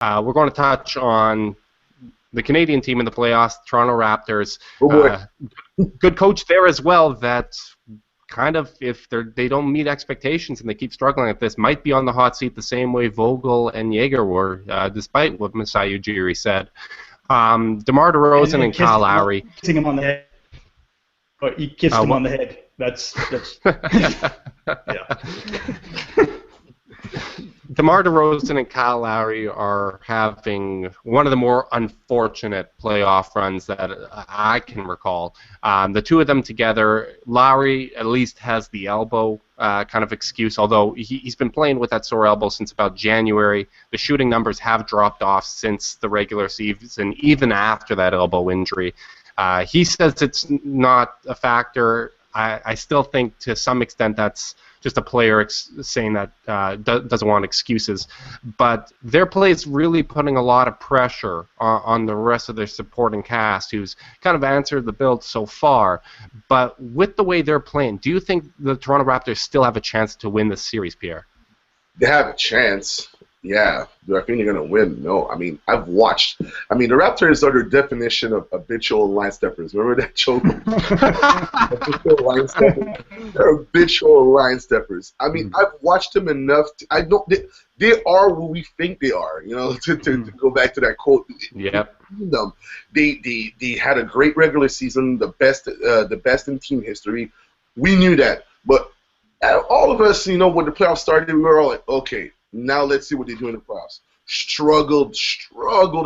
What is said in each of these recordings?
We're going to touch on the Canadian team in the playoffs, Toronto Raptors. Oh boy. Good coach there as well. That kind of, if they don't meet expectations and they keep struggling at this, might be on the hot seat the same way Vogel and Jaeger were, despite what Masai Ujiri said. DeMar DeRozan and Kyle Lowry. Kissing him on the head. Oh, he kissed him on the head. That's yeah. DeMar DeRozan and Kyle Lowry are having one of the more unfortunate playoff runs that I can recall. The two of them together, Lowry at least has the elbow kind of excuse, although he's been playing with that sore elbow since about January. The shooting numbers have dropped off since the regular season, even after that elbow injury. He says it's not a factor. I still think to some extent that's just a player saying that doesn't want excuses. But their play is really putting a lot of pressure on the rest of their supporting cast, who's kind of answered the bill so far. But with the way they're playing, do you think the Toronto Raptors still have a chance to win this series, Pierre? They have a chance. Yeah. Do I think they're going to win? No. I mean, I've watched. I mean, the Raptors are their definition of habitual line steppers. Remember that joke? Habitual line steppers. They're habitual line steppers. I mean, I've watched them enough. I don't. They are what we think they are. You know, to go back to that quote. Yep. They had a great regular season, the best in team history. We knew that, but all of us, you know, when the playoffs started, we were all like, okay. Now let's see what they do in the playoffs. Struggled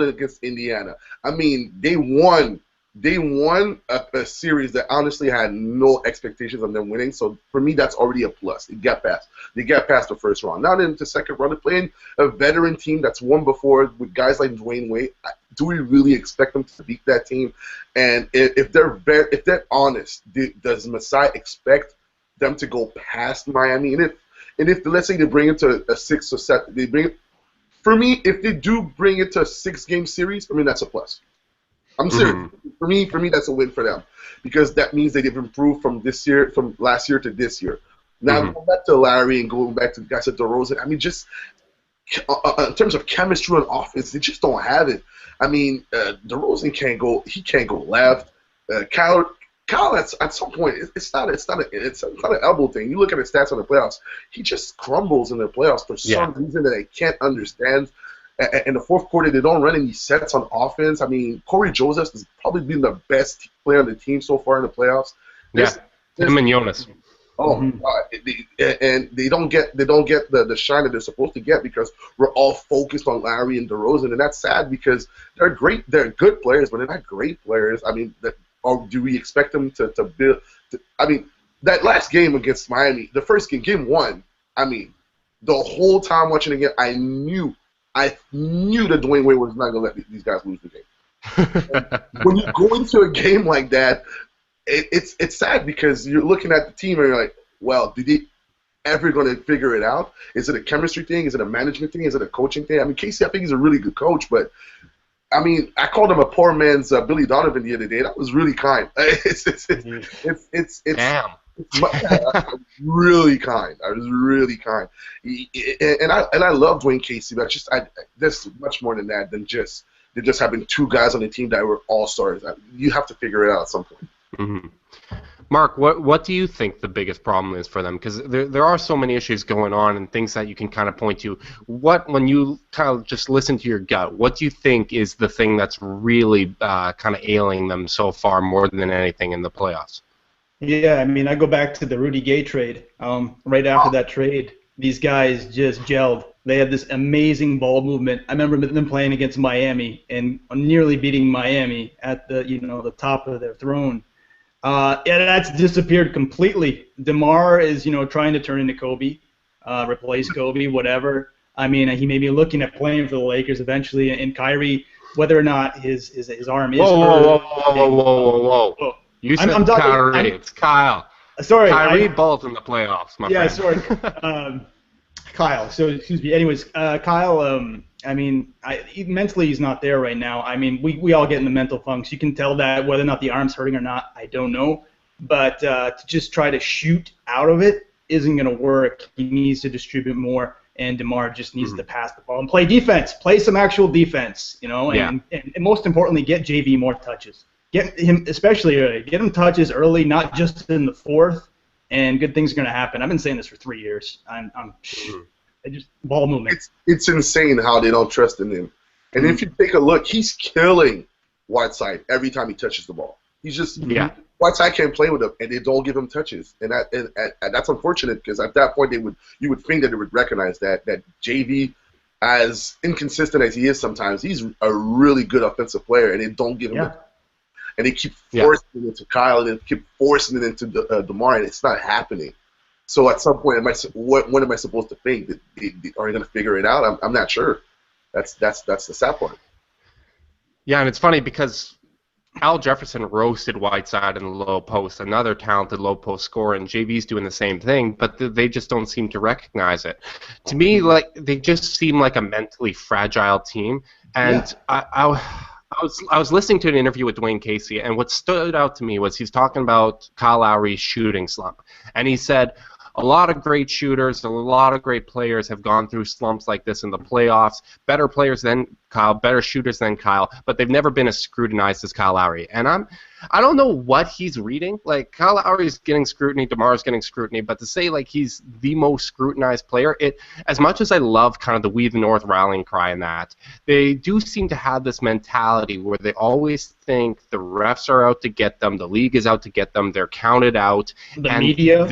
against Indiana. I mean, they won a series that honestly had no expectations of them winning. So for me, that's already a plus. They got past the first round. Now into the second round, they're playing a veteran team that's won before with guys like Dwayne Wade. Do we really expect them to beat that team? And if they're honest, does Masai expect them to go past Miami? And if let's say they bring it to a 6 or 7, for me, if they do bring it to a 6-game series, for me that's a plus. I'm serious. For me that's a win for them, because that means they've improved from last year to this year. Now going back to Larry and going back to the guys at DeRozan, I mean, just in terms of chemistry on offense, they just don't have it. I mean, DeRozan can't go left. Kyle, at some point, it's not an elbow thing. You look at his stats on the playoffs; he just crumbles in the playoffs for some reason that I can't understand. In the fourth quarter, they don't run any sets on offense. I mean, Corey Joseph has probably been the best player on the team so far in the playoffs. Him and Jonas. Oh my God! And they don't get the shine that they're supposed to get because we're all focused on Larry and DeRozan, and that's sad because they're good players, but they're not great players. I mean, or do we expect them to build? I mean, that last game against Miami, the first game 1. I mean, the whole time watching again, I knew that Dwayne Wade was not going to let these guys lose the game. When you go into a game like that, it's sad because you're looking at the team and you're like, well, did they ever going to figure it out? Is it a chemistry thing? Is it a management thing? Is it a coaching thing? I mean, Casey, I think he's a really good coach, but I mean, I called him a poor man's Billy Donovan the other day. That was really kind. It's Damn. Really kind. I was really kind. And I love Dwayne Casey, but there's much more than that than just having 2 guys on the team that were all stars. You have to figure it out at some point. Mark, what do you think the biggest problem is for them? Because there are so many issues going on and things that you can kind of point to. When you kind of just listen to your gut, what do you think is the thing that's really kind of ailing them so far more than anything in the playoffs? Yeah, I mean, I go back to the Rudy Gay trade. Right after that trade, these guys just gelled. They had this amazing ball movement. I remember them playing against Miami and nearly beating Miami at the top of their throne. That's disappeared completely. DeMar is, trying to turn into Kobe, replace Kobe, whatever. I mean, he may be looking at playing for the Lakers eventually, and Kyrie, whether or not his arm is hurt. Whoa. You said Kyrie. It's Kyle. Sorry. Kyrie balls in the playoffs, my friend. Yeah, sorry. Kyle. So, excuse me. Anyways, Kyle, I mean, mentally he's not there right now. I mean, we all get in the mental funks. You can tell that whether or not the arm's hurting or not, I don't know. But to just try to shoot out of it isn't going to work. He needs to distribute more. and DeMar just needs to pass the ball and play defense, play some actual defense, you know, and most importantly, get JV more touches. Get him, especially early, get him touches early, not just in the fourth, and good things are going to happen. I've been saying this for 3 years. I just ball movement. It's insane how they don't trust in him. And if you take a look, he's killing Whiteside every time he touches the ball. He's just Whiteside can't play with him, and they don't give him touches, and that's unfortunate because at that point you would think that they would recognize that JV, as inconsistent as he is sometimes, he's a really good offensive player, and they don't give him and they keep forcing it into Kyle, and they keep forcing it into DeMar, and it's not happening. So at some point, what am I supposed to think? Are they going to figure it out? I'm not sure. That's the sad part. Yeah, and it's funny because Al Jefferson roasted Whiteside in the low post, another talented low post scorer, and JV's doing the same thing, but they just don't seem to recognize it. To me, like, they just seem like a mentally fragile team, and I was listening to an interview with Dwayne Casey, and what stood out to me was he's talking about Kyle Lowry's shooting slump, and he said a lot of great shooters, a lot of great players have gone through slumps like this in the playoffs, better players than Kyle, better shooters than Kyle, but they've never been as scrutinized as Kyle Lowry. And I don't know what he's reading. Like, Kyle Lowry's getting scrutiny, DeMar's getting scrutiny, but to say, like, he's the most scrutinized player, as much as I love kind of the We the North rallying cry in that, they do seem to have this mentality where they always think the refs are out to get them, the league is out to get them, they're counted out. The media?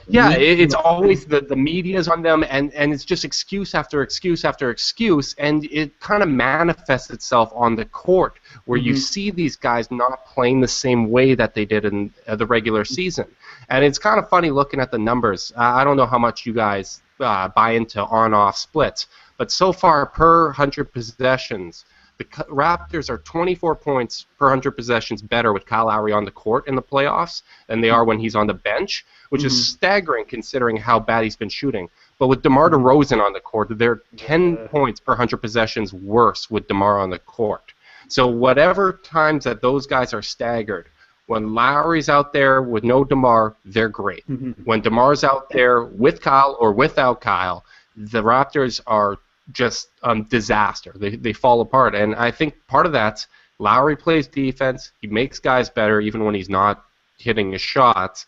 It's always the media's on them, and it's just excuse after excuse after excuse, and it kind of manifests itself on the court, where you see these guys not playing the same way that they did in the regular season. And it's kind of funny looking at the numbers. I don't know how much you guys buy into on-off splits, but so far per 100 possessions, the Raptors are 24 points per 100 possessions better with Kyle Lowry on the court in the playoffs than they are when he's on the bench, which is staggering considering how bad he's been shooting. But with DeMar DeRozan on the court, they're 10 points per 100 possessions worse with DeMar on the court. So whatever times that those guys are staggered, when Lowry's out there with no DeMar, they're great. When DeMar's out there with Kyle or without Kyle, the Raptors are just disaster. They fall apart. And I think part of that's Lowry plays defense. He makes guys better even when he's not hitting his shots.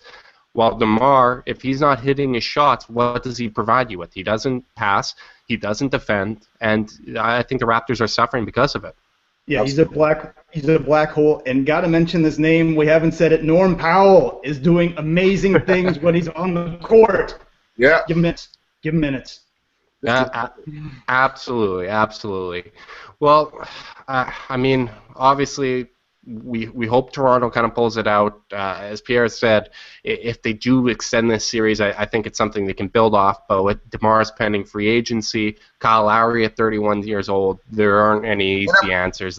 While DeMar, if he's not hitting his shots, what does he provide you with? He doesn't pass. He doesn't defend. And I think the Raptors are suffering because of it. Yeah, he's a black hole, and got to mention this name. We haven't said it. Norm Powell is doing amazing things when he's on the court. Yeah, give him minutes. Give him minutes. Absolutely. Well, I mean, obviously, we hope Toronto kind of pulls it out. As Pierre said, if they do extend this series, I think it's something they can build off. But with DeMar's pending free agency, Kyle Lowry at 31 years old, there aren't any easy answers.